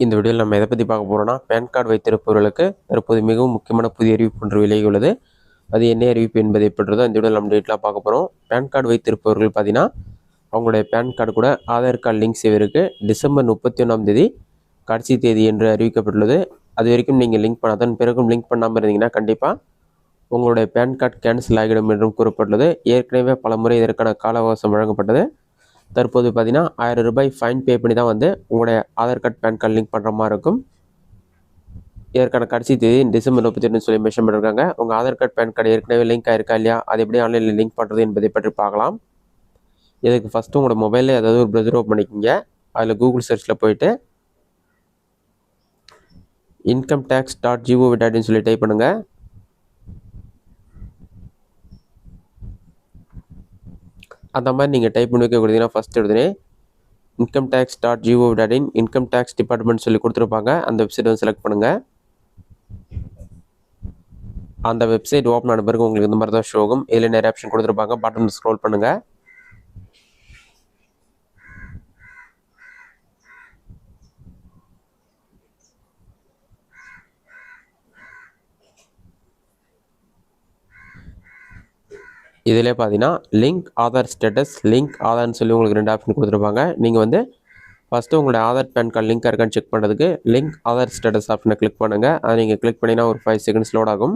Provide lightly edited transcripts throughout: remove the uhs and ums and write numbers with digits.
இந்த வீடியோவில் நம்ம எதை பற்றி பார்க்க போகிறோம்னா, பேன் கார்டு வைத்திருப்பவர்களுக்கு தற்போது மிகவும் முக்கியமான புதிய அறிவிப்பு ஒன்று விலகி உள்ளது. அது என்ன அறிவிப்பு என்பதை பற்றி இந்த வீடியோவில் நம்ம டீட்டெயிலாக பார்க்க போகிறோம். பேன் கார்டு வைத்திருப்பவர்கள் பார்த்தீங்கன்னா, அவங்களுடைய பேன் கார்டு கூட ஆதார் கார்டு லிங்க் செய்வதற்கு டிசம்பர் 31 கடைசி தேதி என்று அறிவிக்கப்பட்டுள்ளது. அது வரைக்கும் நீங்கள் லிங்க் அதன் பிறகும் லிங்க் பண்ணாமல் இருந்தீங்கன்னா கண்டிப்பாக உங்களுடைய பேன் கார்டு கேன்சல் ஆகிடும் என்றும் கூறப்பட்டுள்ளது. ஏற்கனவே பல முறை இதற்கான கால அவகாசம் வழங்கப்பட்டது. தற்போது பார்த்தீங்கன்னா 1000 ரூபாய் ஃபைன் பே பண்ணி தான் உங்களுடைய Aadhaar card PAN card link பண்ணுற மாதிரி இருக்கும். இதற்கான கடைசி தேதி டிசம்பர் 31 சொல்லி மென்ஷன் பண்ணியிருக்காங்க. உங்கள் ஆதார் கார்டு பேன் கார்டு ஏற்கனவே லிங்க் ஆயிருக்கா இல்லையா, அது எப்படி ஆன்லைனில் லிங்க் பண்ணுறது என்பதை பற்றி பார்க்கலாம். இதுக்கு ஃபஸ்ட்டு உங்களோட மொபைலில் ஏதாவது ஒரு ப்ரௌசர் ஓப்பன் பண்ணிக்கிங்க. அதில் கூகுள் சர்ச்சில் போயிட்டு incometax.gov.in சொல்லி டைப் பண்ணுங்கள். அந்த மாதிரி நீங்கள் டைப் பண்ணி வைக்க கொடுத்தீங்கன்னா ஃபஸ்ட் எடுத்துனே incometax.gov.in இன்கம் டேக்ஸ் டிபார்ட்மெண்ட் சொல்லி கொடுத்துருப்பாங்க. அந்த வெப்சைட் வந்து செலக்ட் பண்ணுங்கள். அந்த வெப்சைட் ஓப்பன் ஆன பிறகு உங்களுக்கு இந்த மாதிரி தான் ஷோ ஆகும். இதில் நிறைய ஆப்ஷன் கொடுத்துருப்பாங்க. பட்டன் ஸ்க்ரோல் பண்ணுங்கள். இதில் பார்த்தீங்கன்னா லிங்க் ஆதார் ஸ்டேட்டஸ், லிங்க் ஆதார்னு சொல்லி உங்களுக்கு 2 ஆப்ஷன் கொடுத்துருப்பாங்க. நீங்கள் ஃபஸ்ட்டு உங்களுடைய ஆதார் பேன் கார்டு லிங்க் இருக்கான்னு செக் பண்ணுறதுக்கு லிங்க் ஆதார் ஸ்டேட்டஸ் ஆப்ஷனை கிளிக் பண்ணுங்கள். அதை நீங்கள் கிளிக் பண்ணிங்கன்னா ஒரு 5 செகண்ட்ஸ் லோட் ஆகும்.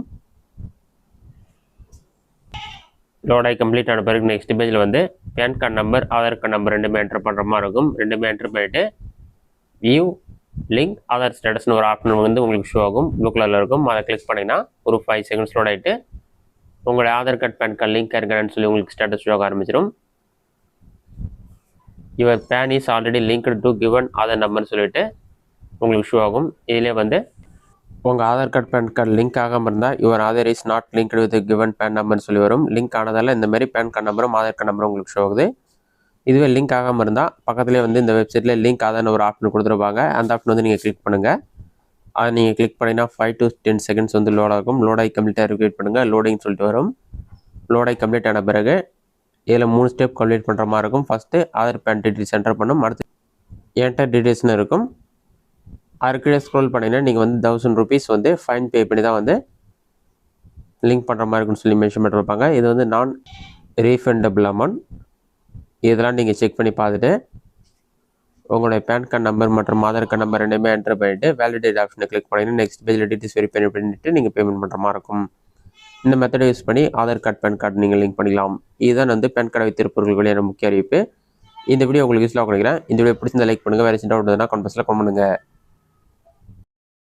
லோட் ஆகி கம்ப்ளீட் ஆன பிறகு நெக்ஸ்ட் பேஜில் PAN card number, Aadhaar card number ரெண்டுமே என்டர் பண்ணுற மாதிரி இருக்கும். ரெண்டுமே என்டர் பண்ணிவிட்டு வியூ லிங்க் ஆதார் ஸ்டேட்டஸ்னு ஒரு ஆப்ஷன் உங்களுக்கு ஷோ ஆகும். ப்ளூ கலரில் இருக்கும். அதை கிளிக் பண்ணிங்கன்னா ஒரு 5 செகண்ட்ஸ் லோட் ஆகிட்டு உங்களுடைய Aadhaar card PAN card link இருக்கான்னு சொல்லி உங்களுக்கு ஸ்டேட்டஸ் ஷோ ஆக ஆரம்பிச்சிடும். Your PAN is already linked to given Aadhaar நம்பர்னு சொல்லிட்டு உங்களுக்கு ஷோ ஆகும். இதிலே உங்கள் Aadhaar card PAN card link ஆகாமல் இருந்தால் your Aadhaar is not linked with given PAN நம்பர்னு சொல்லி வரும். லிங்க் ஆனதால் இந்த மாதிரி பேன் கார்டு நம்பரும் ஆதார் கார்டு நம்பரும் உங்களுக்கு ஷோ ஆகுது. இதுவே லிங்க் ஆகாமல் இருந்தால் பக்கத்துலேயே இந்த வெப்சைட்டில் லிங்க் ஆதார்னு ஒரு ஆப்ஷன் கொடுத்துருப்பாங்க. அந்த ஆப்ஷன் நீங்கள் கிளிக் பண்ணுங்கள். அதை நீங்கள் கிளிக் பண்ணிங்கன்னா 5 to 10 செகண்ட்ஸ் லோட் ஆகும். லோட் ஆகி கம்ப்ளீட்டாக வெயிட் பண்ணுங்கள். லோடிங் சொல்லிட்டு வரும். லோட் ஆகி கம்ப்ளீட் ஆன பிறகு இதில் 3 ஸ்டெப் கம்ப்ளீட் பண்ணுற மாதிரி இருக்கும். First Aadhaar PAN details enter பண்ணும். அடுத்து என்டர் டீட்டெயில்ஸ்னு இருக்கும். அதுக்கு ஸ்க்ரோல் பண்ணிங்கன்னா நீங்கள் 1000 rupees ஃபைன் பே பண்ணி தான் லிங்க் பண்ணுற மாதிரி இருக்குன்னு சொல்லி மென்ஷன் பண்ணிருப்பாங்க. இது நான் ரீஃபண்டபிள் அமௌண்ட். இதெல்லாம் நீங்கள் செக் பண்ணி பார்த்துட்டு உங்களுடைய பேன் கார்டு நம்பர் மற்றும் ஆதார் கார்டு நம்பர் ரெண்டுமே என்டர் பண்ணிவிட்டு வேலிடேட் ஆப்ஷனை கிளிக் பண்ணிங்கன்னா நெக்ஸ்ட் பேஜில் டீட்டெயில்ஸ் வெரிஃபை பண்ணிவிட்டு நீங்கள் பேமெண்ட் பண்ணுற மாதிரி இருக்கும். இந்த மெத்தடை யூஸ் பண்ணி ஆதார் கார்டு பேன் கார்டு நீங்கள் லிங்க் பண்ணிக்கலாம். இதுதான் பேன் கார்டு வைத்திருப்பவர்கள் வெளியான முக்கிய அறிவிப்பு. இந்த வீடியோ உங்களுக்கு யூஸ்ஃபுல்லாக கொடுக்குறேன். இந்த வீடியோ பிடிச்சிருந்தா லைக் பண்ணுங்கள். வேறு சின்ன கமெண்ட் பாக்ஸில் கமெண்ட் பண்ணுங்கள்.